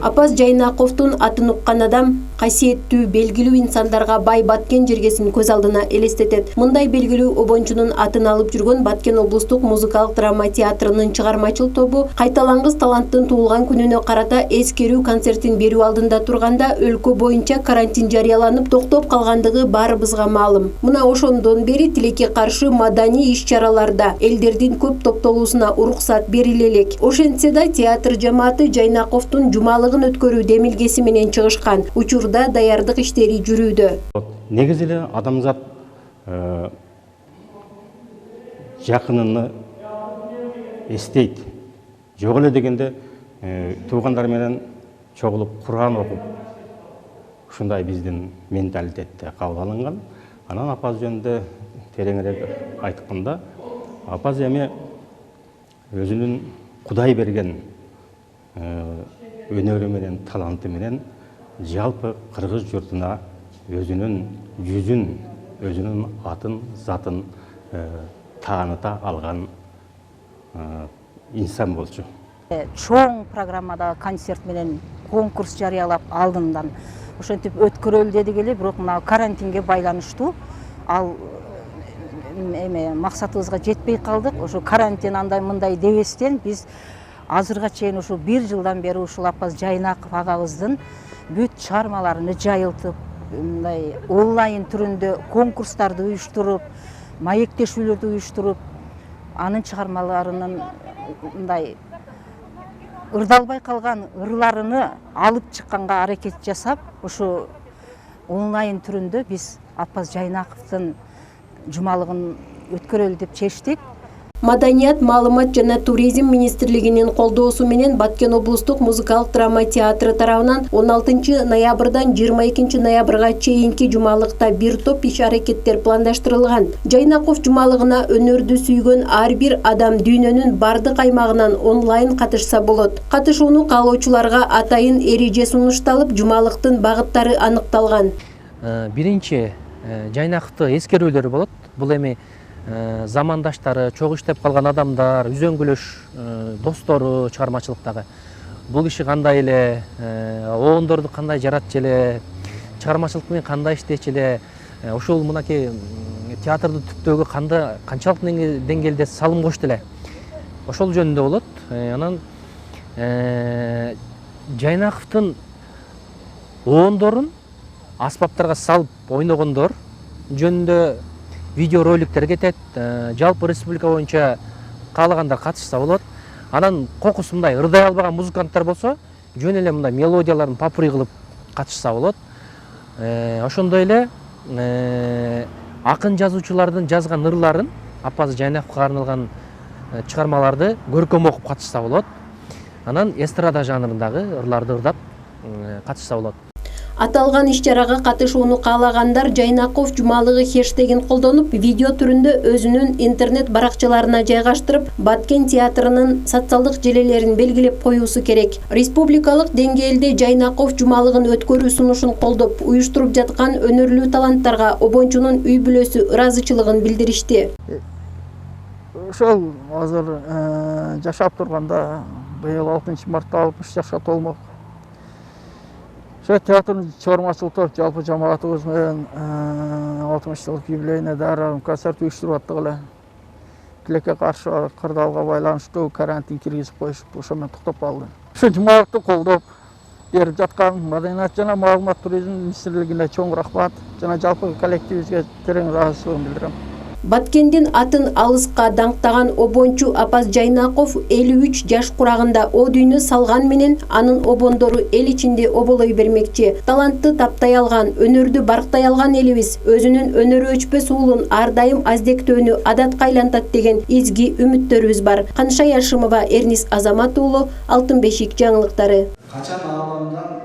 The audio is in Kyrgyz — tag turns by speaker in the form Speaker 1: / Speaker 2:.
Speaker 1: Апаз Жайнаковдун атын уккан адам касиеттүү, белгилүү инсандарга бай Баткен жергесин көз алдына элестетет. Мындай белгилүү обончунун атын алып жүргөн Баткен облустук музыкалык драма театрынын чыгармачыл тобу кайталангыс таланттын туулган күнүнө карата эскерүү концертин берүү алдында турганда өлкө боюнча карантин жарыяланып токтоп калгандыгы баарыбызга маалым. Мына ошондон бери тилекке каршы маданий иш-чараларда элдердин көп топтолуусуна уруксат бериле элек. Ошентсе да театр жамааты Жайнаковдун жумалыгын өткөрүү демилгеси менен чыгышкан. Учурда даярдык иштери жүрүүдө.
Speaker 2: Негизи эле адамзат жакынын эстейт. Жок эле дегенде туугандар менен чогулуп Кур'ан окуп, ушундай биздин менталитетте кабыл алынган. Анан апаз жөнүндө тереңирээк айтканда, апаз эми өзүнүн Кудай берген өнөрү менен, таланты менен жалпы кыргыз журтуна өзүнүн жүзүн, өзүнүн атын, затын тааныта алган инсан болчу.
Speaker 3: Чоң программада концерт менен конкурс жарыялап алдындан ошентип өткөрөлү дедик эле, бирок мына карантинге байланыштуу ал максатыбызга жетпей калдык. Ошо карантин андай мындай дебестен биз азырга чейин ушу 1 жылдан бери ушул Апаз Жайнаков агабыздын бүт чыгармаларын жайылтып, мындай онлайн түрүндө конкурстарды уюштуруп, маектешүүлөрдү уюштуруп, анын чыгармаларынын мындай ырдалбай калган ырларыны алып чыкканга аракет жасап, ушу онлайн түрүндө биз Апаз Жайнаковдун жумалыгын өткөрөлү деп чечтик.
Speaker 1: Маданият, маалымат жана туризм министрлигинин колдоосу менен Баткен облустук музыкалык драма театры тарабынан 16 ноябрдан 22 ноябрга чейинки жумалыкта бир топ иш-аракеттер пландаштырылган. Жайнаков жумалыгына өнөрдү сүйгөн ар бир адам дүйнөнүн бардык аймагынан онлайн катышса болот. Катышууну каалоочуларга атайын эреже сунушталып, жумалыктын багыттары аныкталган.
Speaker 4: Биринчи Жайнаковду эскерүүлөрү болот. Бул эми замандаштары, чогуу иштеп калган адамдар, үзөңгүлөш достору чыгармачылыктагы бул киши кандай эле, оондорду кандай жаратчу эле, чыгармачылык менен кандай иштечү эле, ошол мынакей театрдын түптөгү канчалык деңгээлде салым кошту эле, ошол жөнүндө болот. Анан Жайнаковдун оондорун аспаптарга салып ойногондор жөнүндө видеороликтер кетет. Жалпы республика боюнча каалагандар катышса болот. Анан кокусу мындай ырдай албаган музыканттар болсо, жөн эле мындай мелодияларын попури кылып катышса болот. Ошондой эле акын жазуучулардын жазган ырларын, Апаз Жайнаковго арналган чыгармаларды көркөм окуп катышса болот. Анан эстрада жанрындагы ырларды ырдап катышса болот.
Speaker 1: Аталган иш-чарага катышууну каалагандар Жайнаков жумалыгы хэштегин колдонуп, видео түрүндө өзүнүн интернет баракчаларына жайгаштырып, Баткен театрынын социалдык желелерин белгилеп коюусу керек. Республикалык деңгээлде Жайнаков жумалыгын өткөрүү сунушун колдоп, уюштуруп жаткан өнөрлүү таланттарга обончунун үй бүлөсү ыраазычылыгын билдиришти.
Speaker 5: Ошол азыр жашап турганда быйыл 6 мартта 60 жашка толмок. Театрдын чыгармачылык топ жалпы жамаатыбыз менен 60 жылдык юбилейине дарыгы концерт уюштуруп аттык эле. Тилекке каршы кырдаалга байланыштуу карантин киргизип коюшуп, ошо менен токтоп калды. Ошо жумалыкты колдоп берип жаткан Маданият жана маалымат туризм министрлигине чоң рахмат жана жалпы коллективибизге терең ыраазычылыгымды билдирем.
Speaker 1: Баткендин атын алыска даңктаган обончу Апаз Жайнаков 53 жаш курагында о дүйнө салган менен анын обондору эл ичинде оболой бермекчи. Талантты таптай алган, өнөрдү барктай алган элибиз өзүнүн өнөрү өчпөс уулун ар дайым аздектөөнү адатка айлантат деген изги үмүттөрүбүз бар. Канша Яшымова, Эрнис Азамат уулу, Алтын бешик жаңылыктары.
Speaker 6: Качан ааламдан